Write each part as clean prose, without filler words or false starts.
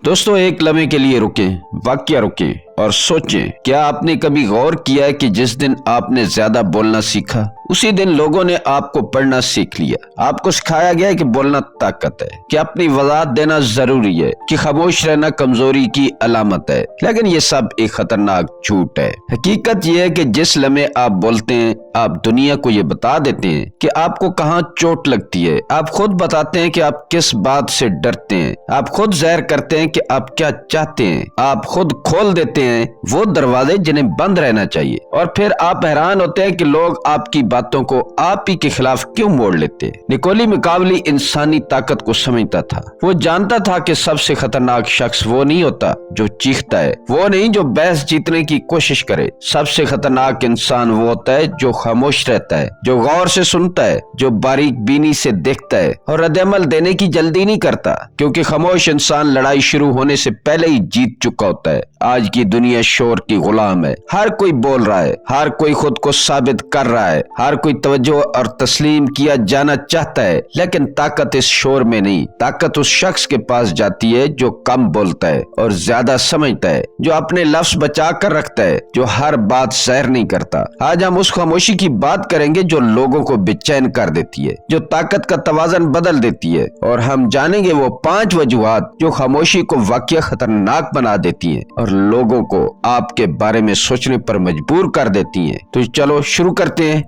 دوستو، ایک لمحے کے لیے رکیں، واقعہ رکیں اور سوچیں، کیا آپ نے کبھی غور کیا ہے کہ جس دن آپ نے زیادہ بولنا سیکھا اسی دن لوگوں نے آپ کو پڑھنا سیکھ لیا۔ آپ کو سکھایا گیا ہے کہ بولنا طاقت ہے، کہ اپنی وضاحت دینا ضروری ہے، کہ خاموش رہنا کمزوری کی علامت ہے، لیکن یہ سب ایک خطرناک جھوٹ ہے۔ حقیقت یہ ہے کہ جس لمحے آپ بولتے ہیں آپ دنیا کو یہ بتا دیتے ہیں کہ آپ کو کہاں چوٹ لگتی ہے۔ آپ خود بتاتے ہیں کہ آپ کس بات سے ڈرتے ہیں، آپ خود ظاہر کرتے ہیں کہ آپ کیا چاہتے ہیں، آپ خود کھول دیتے ہیں وہ دروازے جنہیں بند رہنا چاہیے، اور پھر آپ حیران ہوتے ہیں کہ لوگ آپ کی باتوں کو آپ ہی کے خلاف کیوں موڑ لیتے ہیں۔ نکولی مکاولی انسانی طاقت کو سمجھتا تھا۔ وہ جانتا تھا کہ سب سے خطرناک شخص وہ نہیں ہوتا جو چیختا ہے، وہ نہیں جو بحث جیتنے کی کوشش کرے، سب سے خطرناک انسان وہ ہوتا ہے جو خاموش رہتا ہے، جو غور سے سنتا ہے، جو باریک بینی سے دیکھتا ہے اور رد عمل دینے کی جلدی نہیں کرتا، کیونکہ خاموش انسان لڑائی شروع ہونے سے پہلے ہی جیت چکا ہوتا ہے۔ آج کی دنیا شور کی غلام ہے، ہر کوئی بول رہا ہے، ہر کوئی خود کو ثابت کر رہا ہے، ہر کوئی توجہ اور تسلیم کیا جانا چاہتا ہے، لیکن طاقت اس شور میں نہیں، طاقت اس شخص کے پاس جاتی ہے جو کم بولتا ہے اور زیادہ سمجھتا ہے، جو اپنے لفظ بچا کر رکھتا ہے، جو ہر بات ظاہر نہیں کرتا۔ آج ہم اس خاموشی کی بات کریں گے جو لوگوں کو بے چین کر دیتی ہے، جو طاقت کا توازن بدل دیتی ہے، اور ہم جانیں گے وہ 5 وجوہات جو خاموشی کو واقعی خطرناک بنا دیتی ہیں اور لوگوں کو آپ کے بارے میں سوچنے پر مجبور کر دیتی ہیں۔ تو چلو شروع کرتے ہیں۔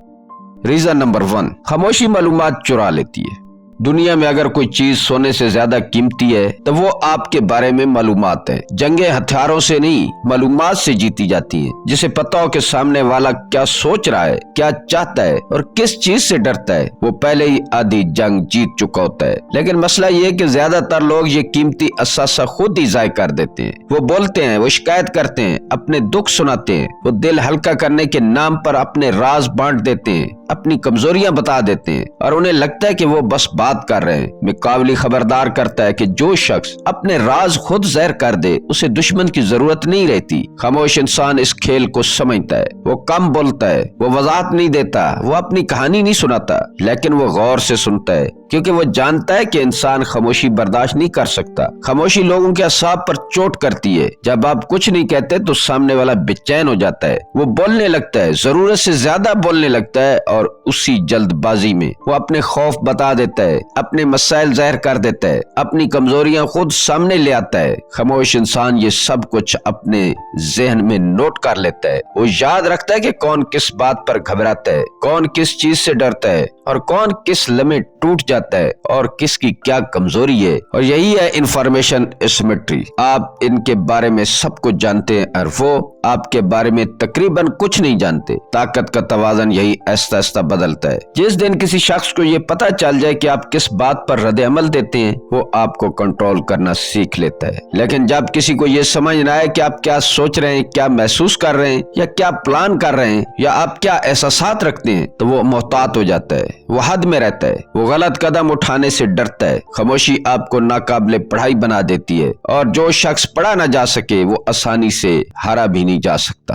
ریزن نمبر 1، خاموشی معلومات چرا لیتی ہے۔ دنیا میں اگر کوئی چیز سونے سے زیادہ قیمتی ہے تو وہ آپ کے بارے میں معلومات ہیں۔ جنگیں ہتھیاروں سے نہیں، معلومات سے جیتی جاتی ہیں۔ جسے پتہ ہو کہ سامنے والا کیا سوچ رہا ہے، کیا چاہتا ہے اور کس چیز سے ڈرتا ہے، وہ پہلے ہی آدھی جنگ جیت چکا ہوتا ہے۔ لیکن مسئلہ یہ ہے کہ زیادہ تر لوگ یہ قیمتی اثاثہ خود ہی ضائع کر دیتے ہیں۔ وہ بولتے ہیں، وہ شکایت کرتے ہیں، اپنے دکھ سناتے ہیں، وہ دل ہلکا کرنے کے نام پر اپنے راز بانٹ دیتے ہیں، اپنی کمزوریاں بتا دیتے ہیں، اور انہیں لگتا ہے کہ وہ بس بات کر رہے ہیں۔ مقابلی خبردار کرتا ہے کہ جو شخص اپنے راز خود ظاہر کر دے اسے دشمن کی ضرورت نہیں رہتی۔ خاموش انسان اس کھیل کو سمجھتا ہے، وہ کم بولتا ہے، وہ وضاحت نہیں دیتا، وہ اپنی کہانی نہیں سناتا، لیکن وہ غور سے سنتا ہے، کیونکہ وہ جانتا ہے کہ انسان خاموشی برداشت نہیں کر سکتا۔ خاموشی لوگوں کے اعصاب پر چوٹ کرتی ہے۔ جب آپ کچھ نہیں کہتے تو سامنے والا بے چین ہو جاتا ہے، وہ بولنے لگتا ہے، ضرورت سے زیادہ بولنے لگتا ہے، اور اسی جلد بازی میں وہ اپنے خوف بتا دیتا ہے، اپنے مسائل ظاہر کر دیتا ہے، اپنی کمزوریاں خود سامنے لے آتا ہے۔ خاموش انسان یہ سب کچھ اپنے ذہن میں نوٹ کر لیتا ہے۔ وہ یاد رکھتا ہے کہ کون کس بات پر گھبراتا ہے، کون کس چیز سے ڈرتا ہے، اور کون کس لمحے ٹوٹ جاتا ہے، اور کس کی کیا کمزوری ہے۔ اور یہی ہے انفارمیشن اسیمیٹری۔ آپ ان کے بارے میں سب کچھ جانتے ہیں اور وہ آپ کے بارے میں تقریباً کچھ نہیں جانتے۔ طاقت کا توازن یہی آہستہ آہستہ بدلتا ہے۔ جس دن کسی شخص کو یہ پتہ چل جائے کہ آپ کس بات پر رد عمل دیتے ہیں، وہ آپ کو کنٹرول کرنا سیکھ لیتا ہے۔ لیکن جب کسی کو یہ سمجھ نہ آئے کہ آپ کیا سوچ رہے ہیں، کیا محسوس کر رہے ہیں، یا کیا پلان کر رہے ہیں، یا آپ کیا احساسات رکھتے ہیں، تو وہ محتاط ہو جاتا ہے، وہ حد میں رہتا ہے، وہ غلط قدم اٹھانے سے ڈرتا ہے۔ خاموشی آپ کو ناقابل پڑھائی بنا دیتی ہے، اور جو شخص پڑھا نہ جا سکے وہ آسانی سے ہارا بھی نہیں جا سکتا۔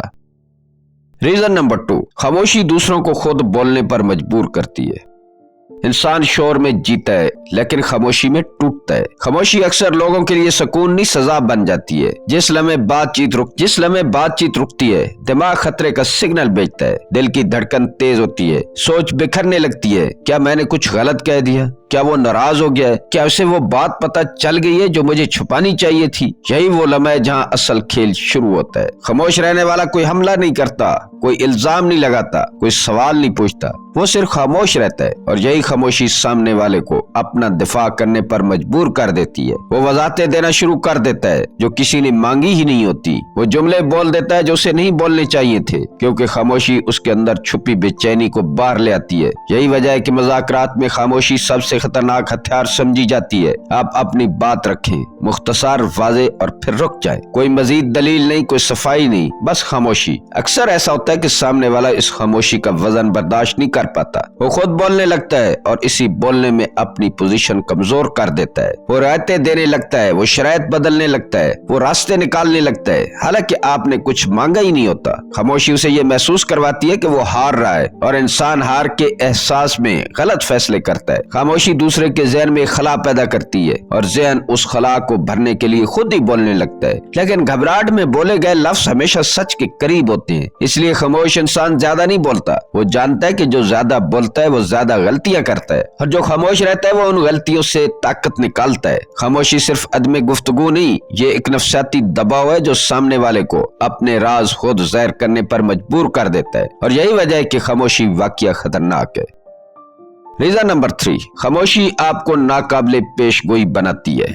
ریزن نمبر 2، خاموشی دوسروں کو خود بولنے پر مجبور کرتی ہے۔ انسان شور میں جیتا ہے لیکن خاموشی میں ٹوٹتا ہے۔ خاموشی اکثر لوگوں کے لیے سکون نہیں سزا بن جاتی ہے۔ جس لمحے بات چیت رکتی ہے، دماغ خطرے کا سگنل بھیجتا ہے، دل کی دھڑکن تیز ہوتی ہے، سوچ بکھرنے لگتی ہے۔ کیا میں نے کچھ غلط کہہ دیا؟ کیا وہ ناراض ہو گیا ہے؟ کیا اسے وہ بات پتہ چل گئی ہے جو مجھے چھپانی چاہیے تھی؟ یہی وہ لمحہ ہے جہاں اصل کھیل شروع ہوتا ہے۔ خاموش رہنے والا کوئی حملہ نہیں کرتا، کوئی الزام نہیں لگاتا، کوئی سوال نہیں پوچھتا، وہ صرف خاموش رہتا ہے، اور یہی خاموشی سامنے والے کو اپنا دفاع کرنے پر مجبور کر دیتی ہے۔ وہ وضاحتیں دینا شروع کر دیتا ہے جو کسی نے مانگی ہی نہیں ہوتی، وہ جملے بول دیتا ہے جو اسے نہیں بولنے چاہیے تھے، کیونکہ خاموشی اس کے اندر چھپی بے چینی کو باہر لے آتی ہے۔ یہی وجہ ہے کہ مذاکرات میں خاموشی سب سے خطرناک ہتھیار سمجھی جاتی ہے۔ آپ اپنی بات رکھیں، مختصر، واضح، اور پھر رک جائیں۔ کوئی مزید دلیل نہیں، کوئی صفائی نہیں، بس خاموشی۔ اکثر ایسا ہوتا ہے کہ سامنے والا اس خاموشی کا وزن برداشت نہیں کر پاتا، وہ خود بولنے لگتا ہے، اور اسی بولنے میں اپنی پوزیشن کمزور کر دیتا ہے۔ وہ رعایتیں دینے لگتا ہے، وہ شرائط بدلنے لگتا ہے، وہ راستے نکالنے لگتا ہے، حالانکہ آپ نے کچھ مانگا ہی نہیں ہوتا۔ خاموشی اسے یہ محسوس کرواتی ہے کہ وہ ہار رہا ہے، اور انسان ہار کے احساس میں غلط فیصلے کرتا ہے۔ خاموشی خاموشی دوسرے کے ذہن میں خلا پیدا کرتی ہے اور ذہن اس خلا کو بھرنے کے لیے خود ہی بولنے لگتا ہے، لیکن گھبراہٹ میں بولے گئے لفظ ہمیشہ سچ کے قریب ہوتے ہیں، اس لیے خاموش انسان زیادہ نہیں بولتا، وہ جانتا ہے کہ جو زیادہ بولتا ہے وہ زیادہ غلطیاں کرتا ہے، اور جو خاموش رہتا ہے وہ ان غلطیوں سے طاقت نکالتا ہے۔ خاموشی صرف عدم گفتگو نہیں، یہ ایک نفسیاتی دباؤ ہے جو سامنے والے کو اپنے راز خود ظاہر کرنے پر مجبور کر دیتا ہے، اور یہی وجہ ہے کہ خاموشی واقعہ خطرناک ہے۔ ریزن نمبر 3، خاموشی آپ کو ناقابل پیش گوئی بناتی ہے۔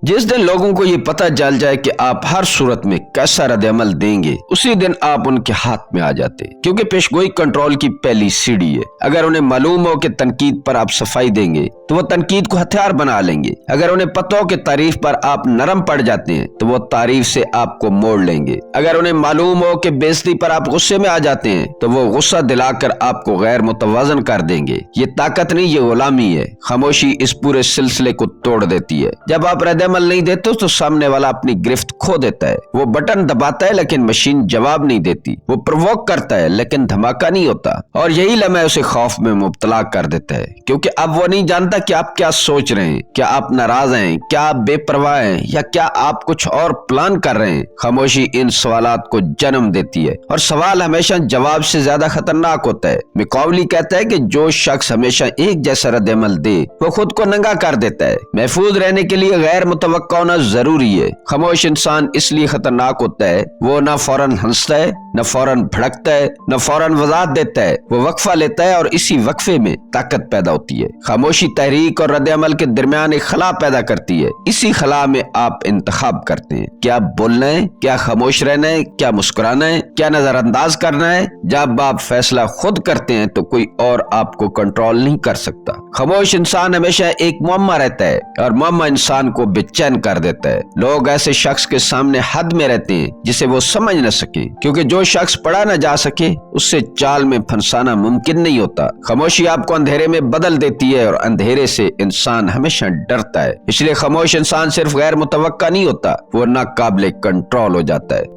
جس دن لوگوں کو یہ پتہ چل جائے کہ آپ ہر صورت میں کیسا رد عمل دیں گے، اسی دن آپ ان کے ہاتھ میں آ جاتے، کیونکہ پیشگوئی کنٹرول کی پہلی سیڑھی ہے۔ اگر انہیں معلوم ہو کہ تنقید پر آپ صفائی دیں گے تو وہ تنقید کو ہتھیار بنا لیں گے، اگر انہیں پتہ ہو کہ تعریف پر آپ نرم پڑ جاتے ہیں تو وہ تعریف سے آپ کو موڑ لیں گے، اگر انہیں معلوم ہو کہ بے عزتی پر آپ غصے میں آ جاتے ہیں تو وہ غصہ دلا کر آپ کو غیر متوازن کر دیں گے۔ یہ طاقت نہیں، یہ غلامی ہے۔ خاموشی اس پورے سلسلے کو توڑ دیتی ہے۔ جب آپ رد عمل نہیں دیتے تو سامنے والا اپنی گرفت کھو دیتا ہے، وہ بٹن دباتا ہے لیکن مشین جواب نہیں دیتی، وہ پرووک کرتا ہے لیکن دھماکہ نہیں ہوتا، اور یہی لمحہ اسے خوف میں مبتلا کر دیتا ہے، کیونکہ اب وہ نہیں جانتا کہ آپ کیا سوچ رہے ہیں، کیا آپ ناراض ہیں، کیا آپ بے پرواہ ہیں، یا کیا آپ کچھ اور پلان کر رہے ہیں۔ خاموشی ان سوالات کو جنم دیتی ہے، اور سوال ہمیشہ جواب سے زیادہ خطرناک ہوتا ہے۔ میکاولی کہتا ہے کہ جو شخص ہمیشہ ایک جیسا رد عمل دے وہ خود کو ننگا کر دیتا ہے۔ محفوظ رہنے کے لیے غیر متوقع ہونا ضروری ہے۔ خاموش انسان اس لیے خطرناک ہوتا ہے، وہ نہ فوراً ہنستا ہے، نہ فوراً بھڑکتا ہے، نہ فوراً وضاحت دیتا ہے، وہ وقفہ لیتا ہے، اور اسی وقفے میں طاقت پیدا ہوتی ہے۔ خاموشی تحریک اور رد عمل کے درمیان ایک خلا پیدا کرتی ہے، اسی خلا میں آپ انتخاب کرتے ہیں، کیا بولنا ہے، کیا خاموش رہنا ہے، کیا مسکرانا ہے، کیا نظر انداز کرنا ہے۔ جب آپ فیصلہ خود کرتے ہیں تو کوئی اور آپ کو کنٹرول نہیں کر سکتا۔ خاموش انسان ہمیشہ ایک معمہ رہتا ہے، اور معمہ انسان کو بے چین کر دیتا ہے۔ لوگ ایسے شخص کے سامنے حد میں رہتے ہیں جسے وہ سمجھ نہ سکیں، کیونکہ جو شخص پڑھا نہ جا سکے اس سے چال میں پھنسانا ممکن نہیں ہوتا۔ خاموشی آپ کو اندھیرے میں بدل دیتی ہے، اور اندھیرے سے انسان ہمیشہ ڈرتا ہے، اس لیے خاموش انسان صرف غیر متوقع نہیں ہوتا، وہ ناقابل کنٹرول ہو جاتا ہے۔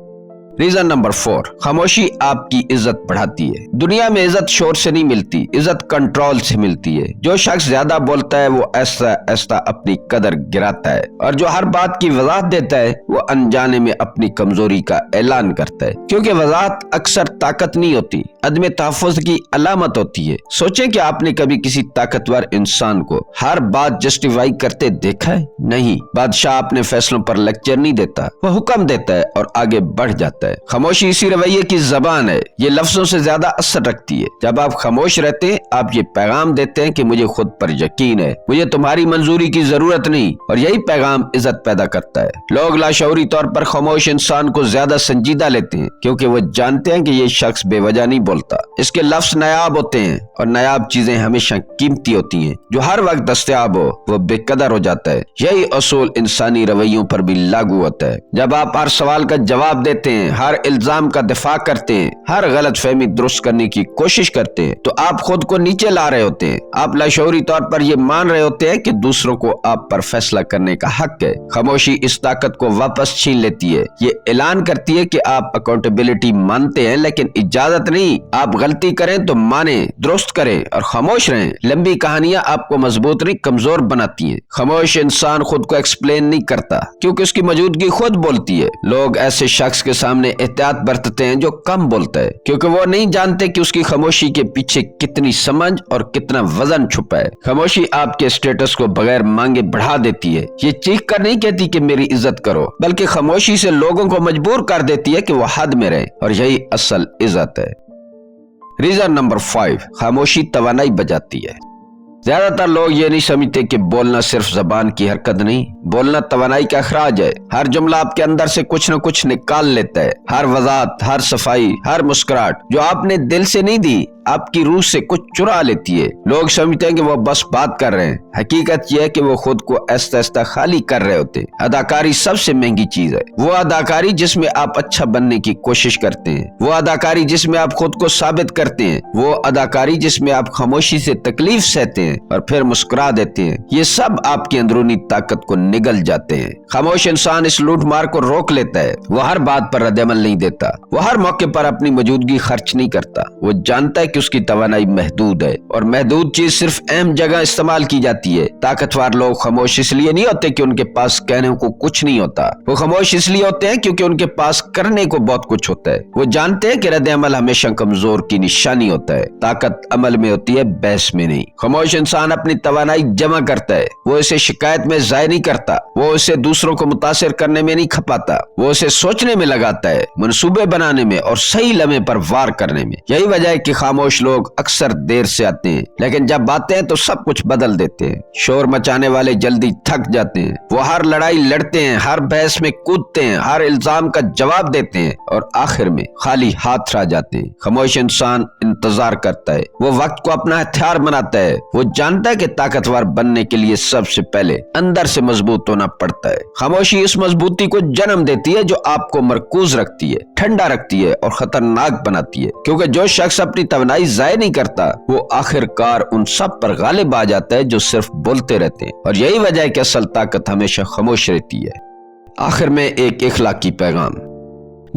ریزن نمبر 4، خاموشی آپ کی عزت بڑھاتی ہے۔ دنیا میں عزت شور سے نہیں ملتی، عزت کنٹرول سے ملتی ہے۔ جو شخص زیادہ بولتا ہے وہ ایسا ایسا اپنی قدر گراتا ہے، اور جو ہر بات کی وضاحت دیتا ہے وہ انجانے میں اپنی کمزوری کا اعلان کرتا ہے، کیونکہ وضاحت اکثر طاقت نہیں ہوتی، عدم تحفظ کی علامت ہوتی ہے۔ سوچیں کہ آپ نے کبھی کسی طاقتور انسان کو ہر بات جسٹیفائی کرتے دیکھا ہے؟ نہیں۔ بادشاہ اپنے فیصلوں پر لیکچر نہیں دیتا، وہ حکم دیتا ہے اور آگے بڑھ جاتا ہے۔ خاموشی اسی رویے کی زبان ہے، یہ لفظوں سے زیادہ اثر رکھتی ہے۔ جب آپ خاموش رہتے ہیں آپ یہ پیغام دیتے ہیں کہ مجھے خود پر یقین ہے، مجھے تمہاری منظوری کی ضرورت نہیں، اور یہی پیغام عزت پیدا کرتا ہے۔ لوگ لاشعوری طور پر خاموش انسان کو زیادہ سنجیدہ لیتے ہیں، کیونکہ وہ جانتے ہیں کہ یہ شخص بے وجہ نہیں بولتا، اس کے لفظ نایاب ہوتے ہیں، اور نایاب چیزیں ہمیشہ قیمتی ہوتی ہیں۔ جو ہر وقت دستیاب ہو وہ بے قدر ہو جاتا ہے۔ یہی اصول انسانی رویوں پر بھی لاگو ہوتا ہے۔ جب آپ ہر سوال کا جواب دیتے ہیں، ہر الزام کا دفاع کرتے ہیں، ہر غلط فہمی درست کرنے کی کوشش کرتے ہیں، تو آپ خود کو نیچے لا رہے ہوتے ہیں۔ آپ لاشعوری طور پر یہ مان رہے ہوتے ہیں کہ دوسروں کو آپ پر فیصلہ کرنے کا حق ہے۔ خاموشی اس طاقت کو واپس چھین لیتی ہے، یہ اعلان کرتی ہے کہ آپ اکاؤنٹیبلٹی مانتے ہیں لیکن اجازت نہیں۔ آپ غلطی کریں تو مانیں، درست کریں اور خاموش رہیں۔ لمبی کہانیاں آپ کو مضبوط نہیں کمزور بناتی ہیں۔ خاموش انسان خود کو ایکسپلین نہیں کرتا، کیونکہ اس کی موجودگی خود بولتی ہے۔ لوگ ایسے شخص کے سامنے احتیاط برتتے ہیں جو کم بولتا ہے، کیونکہ وہ نہیں جانتے کہ اس کی خاموشی کے پیچھے کتنی سمجھ اور کتنا وزن چھپا ہے۔ خاموشی آپ کے سٹیٹس کو بغیر مانگے بڑھا دیتی ہے۔ یہ چیخ کر نہیں کہتی کہ میری عزت کرو، بلکہ خاموشی سے لوگوں کو مجبور کر دیتی ہے کہ وہ حد میں رہیں، اور یہی اصل عزت ہے۔ ریزن نمبر 5، خاموشی توانائی بجاتی ہے۔ زیادہ تر لوگ یہ نہیں سمجھتے کہ بولنا صرف زبان کی حرکت نہیں، بولنا توانائی کا اخراج ہے۔ ہر جملہ آپ کے اندر سے کچھ نہ کچھ نکال لیتا ہے، ہر وضاحت، ہر صفائی، ہر مسکراہٹ جو آپ نے دل سے نہیں دی آپ کی روح سے کچھ چرا لیتی ہے۔ لوگ سمجھتے ہیں کہ وہ بس بات کر رہے ہیں، حقیقت یہ ہے کہ وہ خود کو ایسا ایسا خالی کر رہے ہوتے ہیں۔ اداکاری سب سے مہنگی چیز ہے، وہ اداکاری جس میں آپ اچھا بننے کی کوشش کرتے ہیں، وہ اداکاری جس میں آپ خود کو ثابت کرتے ہیں، وہ اداکاری جس میں آپ خاموشی سے تکلیف سہتے ہیں۔ اور پھر مسکرا دیتے ہیں، یہ سب آپ کی اندرونی طاقت کو نگل جاتے ہیں۔ خاموش انسان اس لوٹ مار کو روک لیتا ہے، وہ ہر بات پر رد عمل نہیں دیتا، وہ ہر موقع پر اپنی موجودگی خرچ نہیں کرتا، وہ جانتا ہے کہ اس کی توانائی محدود ہے اور محدود چیز صرف اہم جگہ استعمال کی جاتی ہے۔ طاقتور لوگ خاموش اس لیے نہیں ہوتے کہ ان کے پاس کہنے کو کچھ نہیں ہوتا، وہ خاموش اس لیے ہوتے ہیں کیونکہ ان کے پاس کرنے کو بہت کچھ ہوتا ہے۔ وہ جانتے ہیں کہ رد عمل ہمیشہ کمزور کی نشانی ہوتا ہے، طاقت عمل میں ہوتی ہے، بحث میں نہیں۔ خاموش انسان اپنی توانائی جمع کرتا ہے، وہ اسے شکایت میں ضائع نہیں کرتا، وہ اسے دوسروں کو متاثر کرنے میں نہیں کھپاتا، وہ اسے سوچنے میں لگاتا ہے، منصوبے بنانے میں اور صحیح لمحے پر وار کرنے میں۔ یہی وجہ ہے کہ خاموش لوگ اکثر دیر سے آتے ہیں، لیکن جب آتے ہیں تو سب کچھ بدل دیتے ہیں۔ شور مچانے والے جلدی تھک جاتے ہیں، وہ ہر لڑائی لڑتے ہیں، ہر بحث میں کودتے ہیں، ہر الزام کا جواب دیتے ہیں اور آخر میں خالی ہاتھ رہ جاتے ہیں۔ خاموش انسان انتظار کرتا ہے، وہ وقت کو اپنا ہتھیار بناتا ہے، وہ جانتا ہے کہ طاقتور بننے کے لیے سب سے پہلے اندر سے مضبوط ہونا پڑتا ہے۔ خاموشی اس مضبوطی کو جنم دیتی ہے جو آپ کو مرکوز رکھتی ہے، ٹھنڈا رکھتی ہے اور خطرناک بناتی ہے، کیونکہ جو شخص اپنی توانائی ضائع نہیں کرتا وہ آخر کار ان سب پر غالب آ جاتا ہے جو صرف بولتے رہتے ہیں، اور یہی وجہ ہے کہ اصل طاقت ہمیشہ خاموش رہتی ہے۔ آخر میں ایک اخلاقی پیغام۔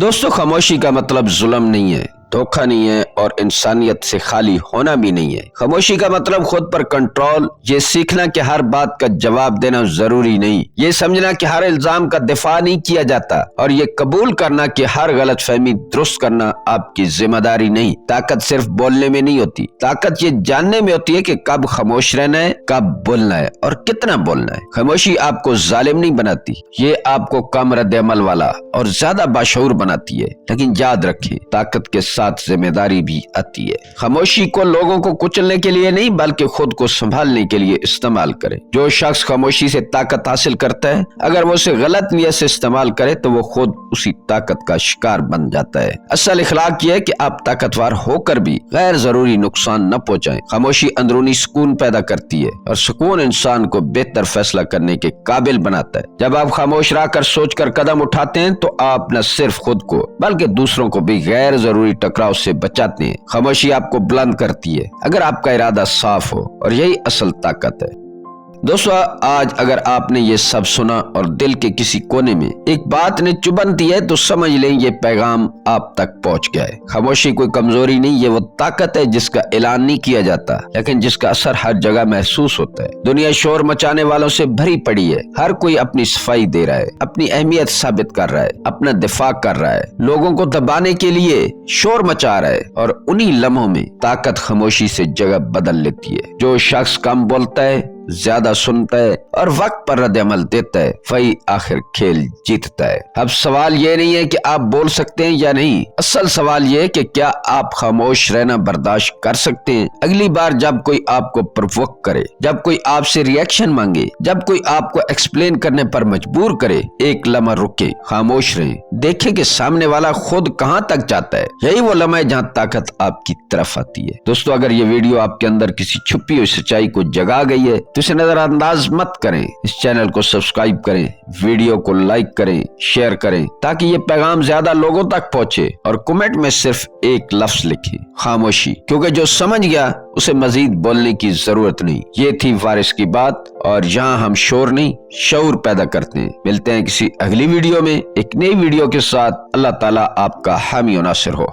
دوستو، خاموشی کا مطلب ظلم نہیں ہے، دھوکہ نہیں ہے اور انسانیت سے خالی ہونا بھی نہیں ہے۔ خاموشی کا مطلب خود پر کنٹرول، یہ سیکھنا کہ ہر بات کا جواب دینا ضروری نہیں، یہ سمجھنا کہ ہر الزام کا دفاع نہیں کیا جاتا، اور یہ قبول کرنا کہ ہر غلط فہمی درست کرنا آپ کی ذمہ داری نہیں۔ طاقت صرف بولنے میں نہیں ہوتی، طاقت یہ جاننے میں ہوتی ہے کہ کب خاموش رہنا ہے، کب بولنا ہے اور کتنا بولنا ہے۔ خاموشی آپ کو ظالم نہیں بناتی، یہ آپ کو کم رد عمل والا اور زیادہ باشعور بناتی ہے، لیکن یاد رکھیں طاقت کے ساتھ ذمہ داری بھی آتی ہے۔ خاموشی کو لوگوں کو کچلنے کے لیے نہیں بلکہ خود کو سنبھالنے کے لیے استعمال کریں۔ جو شخص خاموشی سے طاقت حاصل کرتا ہے، اگر وہ اسے غلط نیت سے استعمال کرے تو وہ خود اسی طاقت کا شکار بن جاتا ہے۔ اصل اخلاق یہ ہے کہ آپ طاقتور ہو کر بھی غیر ضروری نقصان نہ پہنچائیں۔ خاموشی اندرونی سکون پیدا کرتی ہے اور سکون انسان کو بہتر فیصلہ کرنے کے قابل بناتا ہے۔ جب آپ خاموش رہ کر سوچ کر قدم اٹھاتے ہیں تو آپ نہ صرف خود کو بلکہ دوسروں کو بھی غیر ضروری ٹکراؤ سے بچاتے ہیں۔ خاموشی آپ کو بلند کرتی ہے اگر آپ کا ارادہ صاف ہو، اور یہی اصل طاقت ہے۔ دوستو، آج اگر آپ نے یہ سب سنا اور دل کے کسی کونے میں ایک بات نے چبھن دی ہے تو سمجھ لیں یہ پیغام آپ تک پہنچ گیا ہے۔ خاموشی کوئی کمزوری نہیں، یہ وہ طاقت ہے جس کا اعلان نہیں کیا جاتا لیکن جس کا اثر ہر جگہ محسوس ہوتا ہے۔ دنیا شور مچانے والوں سے بھری پڑی ہے، ہر کوئی اپنی صفائی دے رہا ہے، اپنی اہمیت ثابت کر رہا ہے، اپنا دفاع کر رہا ہے، لوگوں کو دبانے کے لیے شور مچا رہا ہے، اور انہی لمحوں میں طاقت خاموشی سے جگہ بدل لیتی ہے۔ جو شخص کم بولتا ہے، زیادہ سنتا ہے اور وقت پر رد عمل دیتا ہے، وہی آخر کھیل جیتتا ہے۔ اب سوال یہ نہیں ہے کہ آپ بول سکتے ہیں یا نہیں، اصل سوال یہ ہے کہ کیا آپ خاموش رہنا برداشت کر سکتے ہیں۔ اگلی بار جب کوئی آپ کو پرووک کرے، جب کوئی آپ سے ری ایکشن مانگے، جب کوئی آپ کو ایکسپلین کرنے پر مجبور کرے، ایک لمحہ رکے، خاموش رہیں، دیکھیں کہ سامنے والا خود کہاں تک جاتا ہے۔ یہی وہ لمحہ ہے جہاں طاقت آپ کی طرف آتی ہے۔ دوستو، اگر یہ ویڈیو آپ کے اندر کسی چھپی ہوئی سچائی کو جگا گئی ہے تو اسے نظر انداز مت کریں، اس چینل کو سبسکرائب کریں، ویڈیو کو لائک کریں، شیئر کریں تاکہ یہ پیغام زیادہ لوگوں تک پہنچے، اور کمنٹ میں صرف ایک لفظ لکھیں، خاموشی، کیونکہ جو سمجھ گیا اسے مزید بولنے کی ضرورت نہیں۔ یہ تھی وارث کی بات، اور یہاں ہم شور نہیں شعور پیدا کرتے ہیں۔ ملتے ہیں کسی اگلی ویڈیو میں ایک نئی ویڈیو کے ساتھ۔ اللہ تعالیٰ آپ کا حامی و ناصر ہو۔